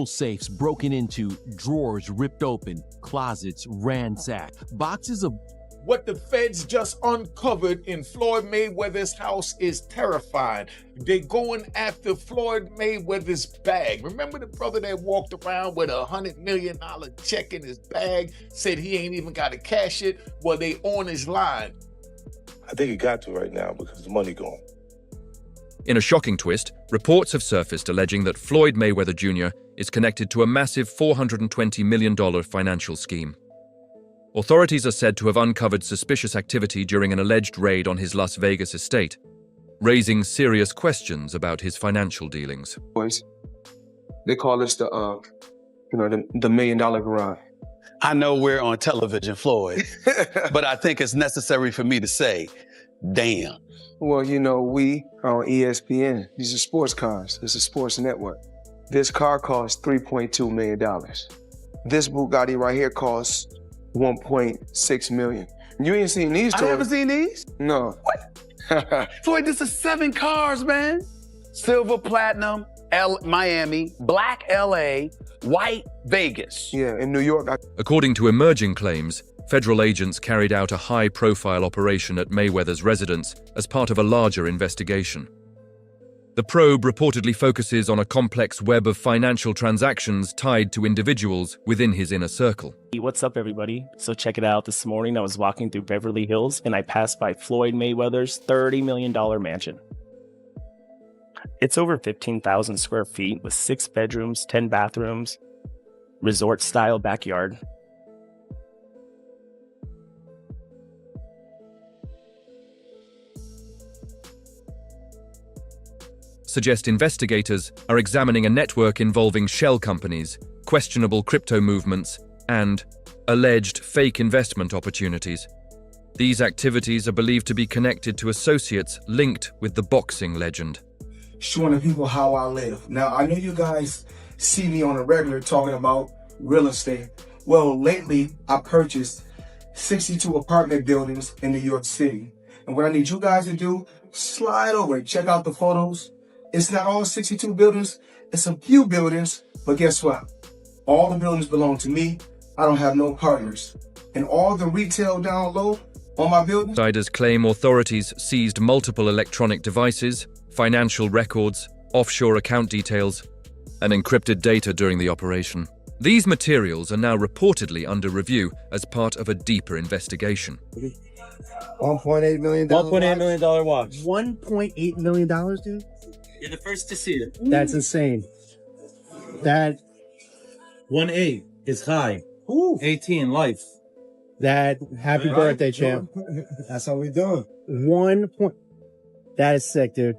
Safes broken into, drawers ripped open, closets ransacked, boxes of... What the feds just uncovered in Floyd Mayweather's house is terrifying. They're going after Floyd Mayweather's bag. Remember the brother that walked around with $100 million check in his bag, said he ain't even got to cash it? Well, they on his line. I think he got to right now because the money gone. In a shocking twist, reports have surfaced alleging that Floyd Mayweather Jr. is connected to a massive $420 million financial scheme. Authorities are said to have uncovered suspicious activity during an alleged raid on his Las Vegas estate, raising serious questions about his financial dealings. Boys, they call us the $1 million garage. I know we're on television, Floyd, but I think it's necessary for me to say, damn. Well, you know, we are on ESPN. These are sports cars. It's a sports network. This car costs $3.2 million. This Bugatti right here costs $1.6 million. You ain't seen these I toys. haven't seen these? No. What? Floyd, this is 7 cars, man. Silver, platinum, Miami, black LA, white Vegas. Yeah, in New York. According to emerging claims, federal agents carried out a high-profile operation at Mayweather's residence as part of a larger investigation. The probe reportedly focuses on a complex web of financial transactions tied to individuals within his inner circle. What's up, everybody? So check it out. This morning I was walking through Beverly Hills and I passed by Floyd Mayweather's $30 million mansion. It's over 15,000 square feet with 6 bedrooms, 10 bathrooms, resort-style backyard. Suggest investigators are examining a network involving shell companies, questionable crypto movements, and alleged fake investment opportunities. These activities are believed to be connected to associates linked with the boxing legend. Showing the people how I live. Now, I know you guys see me on a regular talking about real estate. Well, lately, I purchased 62 apartment buildings in New York City. And what I need you guys to do, slide over and check out the photos. It's not all 62 buildings, it's a few buildings, but guess what? All the buildings belong to me. I don't have no partners. And all the retail down low on my building. Insiders claim authorities seized multiple electronic devices, financial records, offshore account details, and encrypted data during the operation. These materials are now reportedly under review as part of a deeper investigation. $1.8 million. $1.8 million watch. $1.8 million, dude? You're the first to see it. That's insane. That 1.8 is high. 18 life. That happy birthday, champ. That's how we doing. 1 point. That is sick, dude.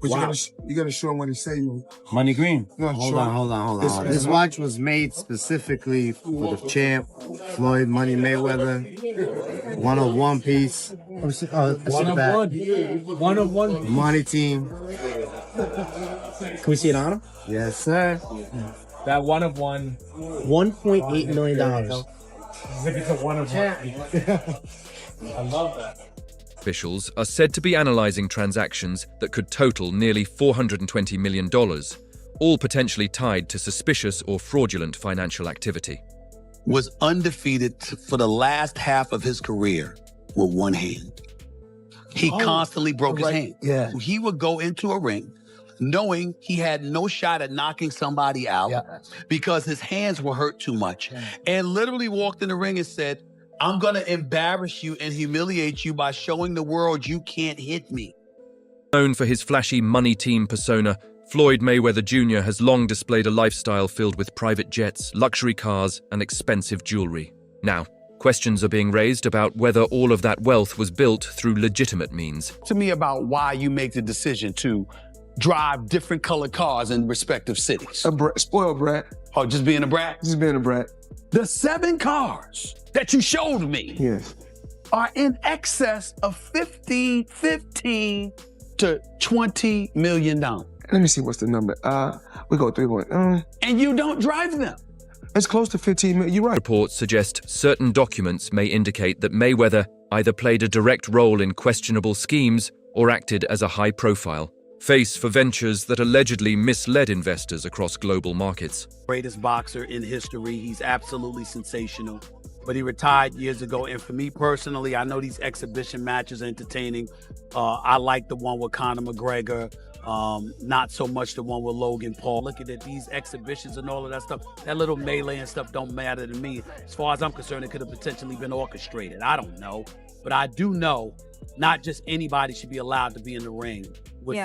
But Wow. you gotta show him what he say. Money green. No, Hold on. This watch was made specifically for the champ, Floyd Money Mayweather. 101 piece. One of one. Money team. Can we see it on him? Yes, sir. That one of one. $1.8 million. I think it's a one of one. I love that. Officials are said to be analyzing transactions that could total nearly $420 million, all potentially tied to suspicious or fraudulent financial activity. Was undefeated for the last half of his career with one hand. He constantly broke his hand. Yeah. He would go into a ring knowing he had no shot at knocking somebody out because his hands were hurt too much, and literally walked in the ring and said, I'm going to embarrass you and humiliate you by showing the world you can't hit me. Known for his flashy money team persona, Floyd Mayweather Jr. has long displayed a lifestyle filled with private jets, luxury cars, and expensive jewelry. Now, questions are being raised about whether all of that wealth was built through legitimate means. To me about why you make the decision to drive different colored cars in respective cities. Spoiled brat. Oh, just being a brat? Just being a brat. The 7 cars that you showed me are in excess of $15 to $20 million. Let me see what's the number. We go 3-1. And you don't drive them. It's close to 15 million. You're right. Reports suggest certain documents may indicate that Mayweather either played a direct role in questionable schemes or acted as a high-profile, face for ventures that allegedly misled investors across global markets. Greatest boxer in history. He's absolutely sensational. But he retired years ago. And for me personally, I know these exhibition matches are entertaining. I like the one with Conor McGregor. Not so much the one with Logan Paul. Looking at these exhibitions and all of that stuff, that little melee and stuff don't matter to me. As far as I'm concerned, it could have potentially been orchestrated. I don't know. But I do know not just anybody should be allowed to be in the ring.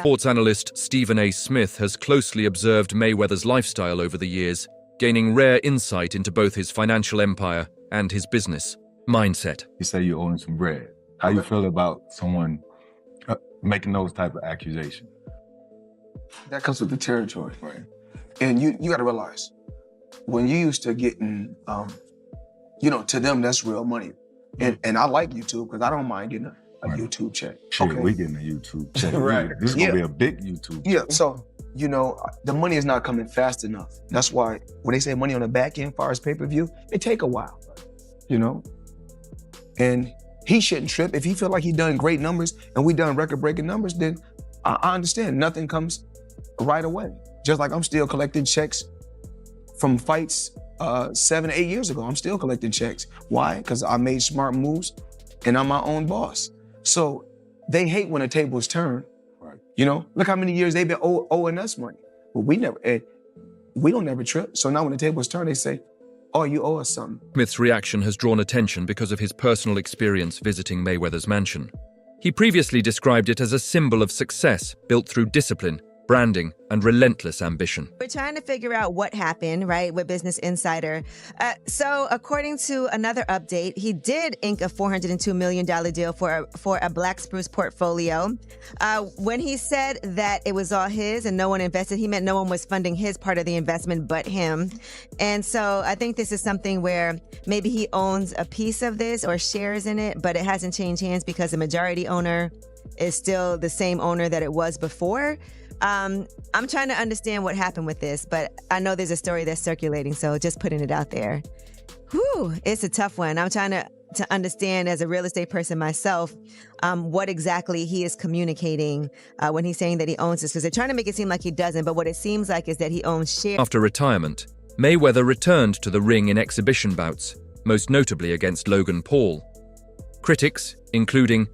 Sports analyst Stephen A. Smith has closely observed Mayweather's lifestyle over the years, gaining rare insight into both his financial empire and his business mindset. You say you owe him some bread. How you feel about someone making those type of accusations? That comes with the territory, right? And you got to realize, when you used to getting, to them, that's real money. And I like YouTube because I don't mind getting a YouTube check. Shit, we getting a YouTube check. Right. This is going to be a big YouTube check. Yeah, so, the money is not coming fast enough. That's why when they say money on the back end, as far as pay-per-view, it take a while, And he shouldn't trip. If he feel like he done great numbers and we done record-breaking numbers, then I understand. Nothing comes right away. Just like I'm still collecting checks from fights 7 to 8 years ago. I'm still collecting checks. Why? Because I made smart moves and I'm my own boss. So they hate when a table's turned. Right. Look how many years they've been owing us money. But we don't never trip. So now when the table's turned, they say, oh, you owe us something. Smith's reaction has drawn attention because of his personal experience visiting Mayweather's mansion. He previously described it as a symbol of success built through discipline, branding, and relentless ambition. We're trying to figure out what happened, right, with Business Insider. So according to another update, he did ink a $402 million deal for a Black Spruce portfolio. When he said that it was all his and no one invested, he meant no one was funding his part of the investment but him. And so I think this is something where maybe he owns a piece of this or shares in it, but it hasn't changed hands because the majority owner is still the same owner that it was before. I'm trying to understand what happened with this, but I know there's a story that's circulating, so just putting it out there. Whew, it's a tough one. I'm trying to understand as a real estate person myself, what exactly he is communicating when he's saying that he owns this, because they're trying to make it seem like he doesn't, but what it seems like is that he owns shares. After retirement, Mayweather returned to the ring in exhibition bouts, most notably against Logan Paul. Critics, including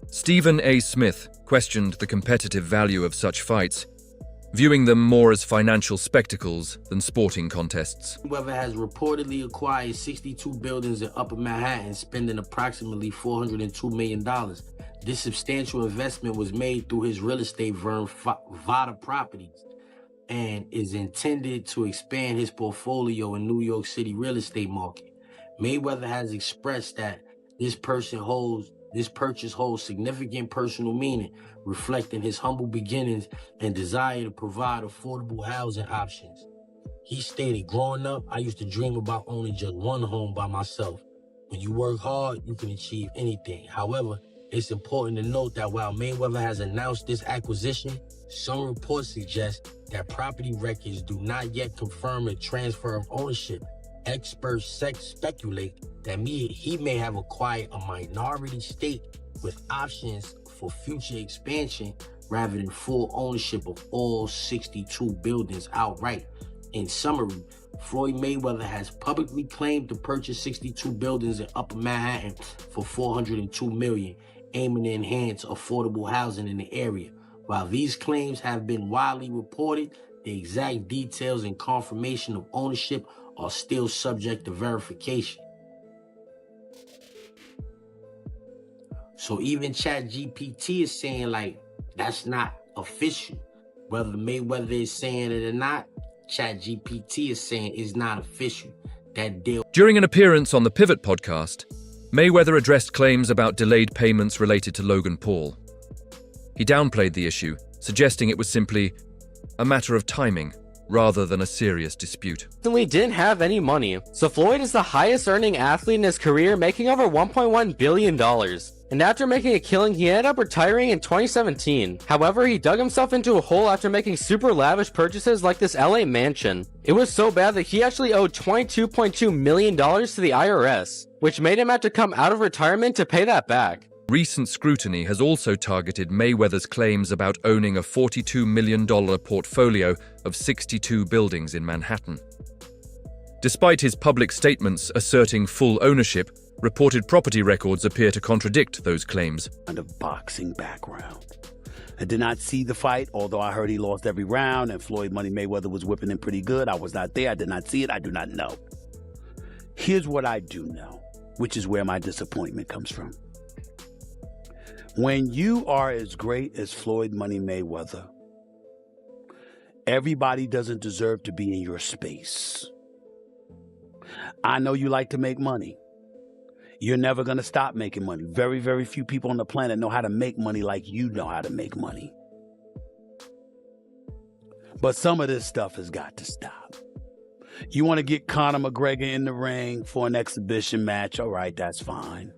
Stephen A. Smith, questioned the competitive value of such fights, viewing them more as financial spectacles than sporting contests. Mayweather has reportedly acquired 62 buildings in Upper Manhattan, spending approximately $402 million. This substantial investment was made through his real estate firm, Vada Properties, and is intended to expand his portfolio in New York City real estate market. Mayweather has expressed that this purchase holds significant personal meaning, reflecting his humble beginnings and desire to provide affordable housing options. He stated, growing up, I used to dream about owning just one home by myself. When you work hard, you can achieve anything. However, it's important to note that while Mayweather has announced this acquisition, some reports suggest that property records do not yet confirm a transfer of ownership. Experts speculate that he may have acquired a minority stake with options for future expansion rather than full ownership of all 62 buildings outright. In summary, Floyd Mayweather has publicly claimed to purchase 62 buildings in Upper Manhattan for $402 million, aiming to enhance affordable housing in the area. While these claims have been widely reported, the exact details and confirmation of ownership are still subject to verification. So even ChatGPT is saying that's not official. Whether Mayweather is saying it or not, ChatGPT is saying it's not official. That deal. During an appearance on the Pivot podcast, Mayweather addressed claims about delayed payments related to Logan Paul. He downplayed the issue, suggesting it was simply a matter of timing rather than a serious dispute. We didn't have any money, so Floyd is the highest earning athlete in his career, making over $1.1 billion. And after making a killing, he ended up retiring in 2017. However, he dug himself into a hole after making super lavish purchases like this LA mansion. It was so bad that he actually owed $22.2 million to the IRS, which made him have to come out of retirement to pay that back. Recent scrutiny has also targeted Mayweather's claims about owning a $42 million portfolio of 62 buildings in Manhattan. Despite his public statements asserting full ownership, reported property records appear to contradict those claims. Kind of boxing background. I did not see the fight, although I heard he lost every round and Floyd Money Mayweather was whipping him pretty good. I was not there. I did not see it. I do not know. Here's what I do know, which is where my disappointment comes from. When you are as great as Floyd Money Mayweather, everybody doesn't deserve to be in your space. I know you like to make money. You're never going to stop making money. Very, very few people on the planet know how to make money like you know how to make money. But some of this stuff has got to stop. You want to get Conor McGregor in the ring for an exhibition match? All right, that's fine.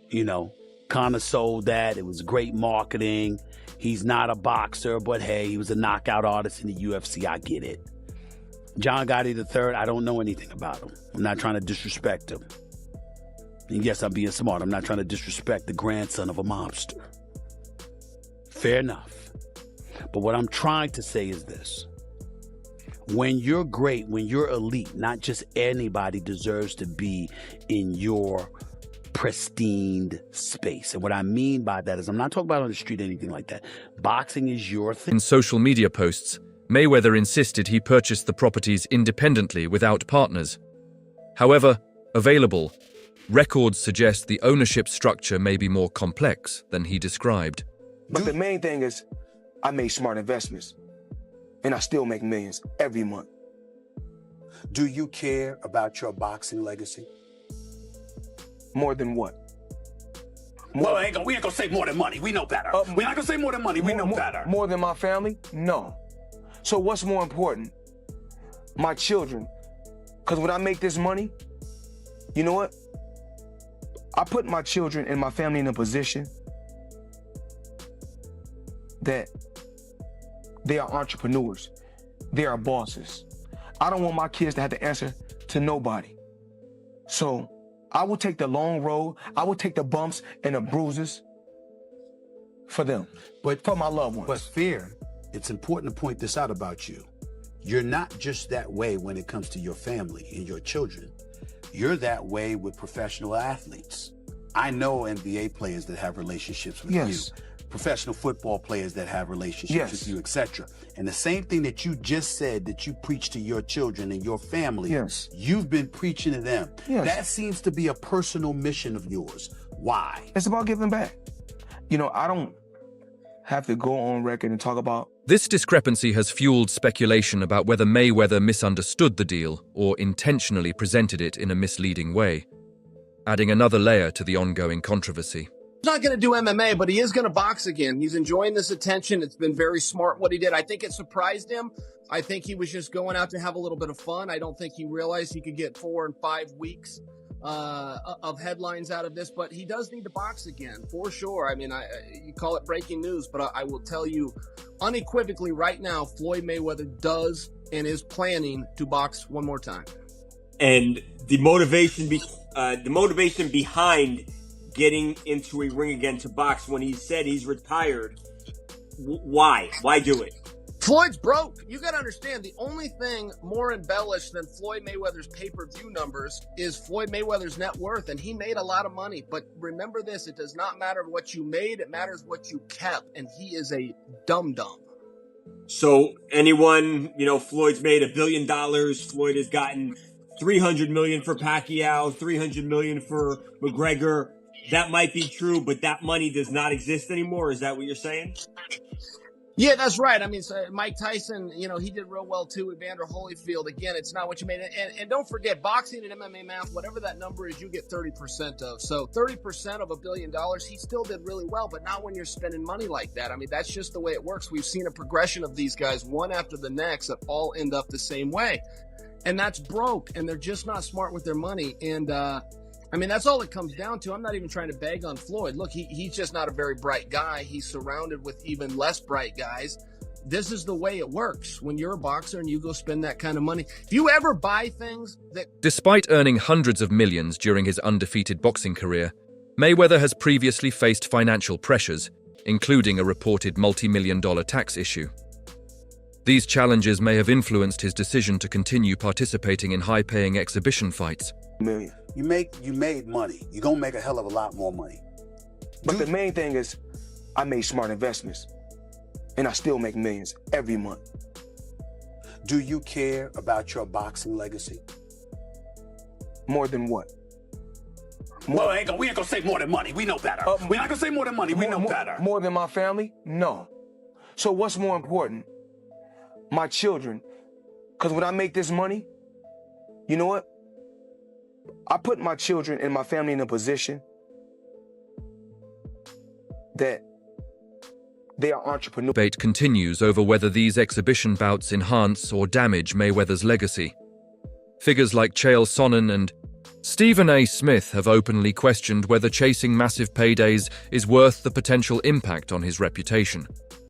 You know, Conor sold that. It was great marketing. He's not a boxer, but hey, he was a knockout artist in the UFC. I get it. John Gotti III, I don't know anything about him. I'm not trying to disrespect him. And yes, I'm being smart. I'm not trying to disrespect the grandson of a mobster. Fair enough. But what I'm trying to say is this. When you're great, when you're elite, not just anybody deserves to be in your pristine space. And what I mean by that is I'm not talking about on the street or anything like that. Boxing is your thing. In social media posts, Mayweather insisted he purchased the properties independently without partners. However, available records suggest the ownership structure may be more complex than he described. But the main thing is I made smart investments, and I still make millions every month. Do you care about your boxing legacy? More than what? Well, we ain't gonna say more than money. We know better. We're not gonna say more than money. We know better. More than my family? No. So what's more important? My children. Because when I make this money, you know what? I put my children and my family in a position that they are entrepreneurs. They are bosses. I don't want my kids to have to answer to nobody. So I will take the long road. I will take the bumps and the bruises for them, but for my loved ones. But fear, it's important to point this out about you. You're not just that way when it comes to your family and your children. You're that way with professional athletes. I know NBA players that have relationships with you. Professional football players that have relationships with you, etc. And the same thing that you just said that you preach to your children and your family, you've been preaching to them. That seems to be a personal mission of yours. Why? It's about giving back. You know, I don't have to go on record and talk about. This discrepancy has fueled speculation about whether Mayweather misunderstood the deal or intentionally presented it in a misleading way, adding another layer to the ongoing controversy. He's not going to do MMA, but he is going to box again. He's enjoying this attention. It's been very smart what he did. I think it surprised him. I think he was just going out to have a little bit of fun. I don't think he realized he could get 4 and 5 weeks of headlines out of this, but he does need to box again, for sure. I mean, you call it breaking news, but I will tell you unequivocally right now, Floyd Mayweather does and is planning to box one more time. And the motivation behind getting into a ring again to box when he said he's retired, why do it? Floyd's broke. You got to understand, the only thing more embellished than Floyd Mayweather's pay-per-view numbers is Floyd Mayweather's net worth, and he made a lot of money. But remember this, it does not matter what you made, it matters what you kept, and he is a dum-dum. So anyone, Floyd's made $1 billion. Floyd has gotten $300 million for Pacquiao, $300 million for McGregor. That might be true, but that money does not exist anymore. Is that what you're saying? Yeah, that's right. I mean, so Mike Tyson, he did real well too with Vander Holyfield. Again, it's not what you made. And don't forget, boxing and MMA math, whatever that number is, you get 30% of. So 30% of $1 billion, he still did really well, but not when you're spending money like that. I mean, that's just the way it works. We've seen a progression of these guys, one after the next, that all end up the same way. And that's broke, and they're just not smart with their money. And, I mean, that's all it comes down to. I'm not even trying to bag on Floyd. Look, he's just not a very bright guy. He's surrounded with even less bright guys. This is the way it works when you're a boxer and you go spend that kind of money. If you ever buy things that... Despite earning hundreds of millions during his undefeated boxing career, Mayweather has previously faced financial pressures, including a reported multi-million-dollar tax issue. These challenges may have influenced his decision to continue participating in high-paying exhibition fights. Million. You made money. You're gonna make a hell of a lot more money. But the main thing is, I made smart investments, and I still make millions every month. Do you care about your boxing legacy? More than what? Well, we ain't gonna say more than money. We know better. We're not gonna say more than money. We know better. More than my family? No. So what's more important? My children. Because when I make this money, you know what? I put my children and my family in a position that they are entrepreneurs. Debate continues over whether these exhibition bouts enhance or damage Mayweather's legacy. Figures like Chael Sonnen and Stephen A. Smith have openly questioned whether chasing massive paydays is worth the potential impact on his reputation.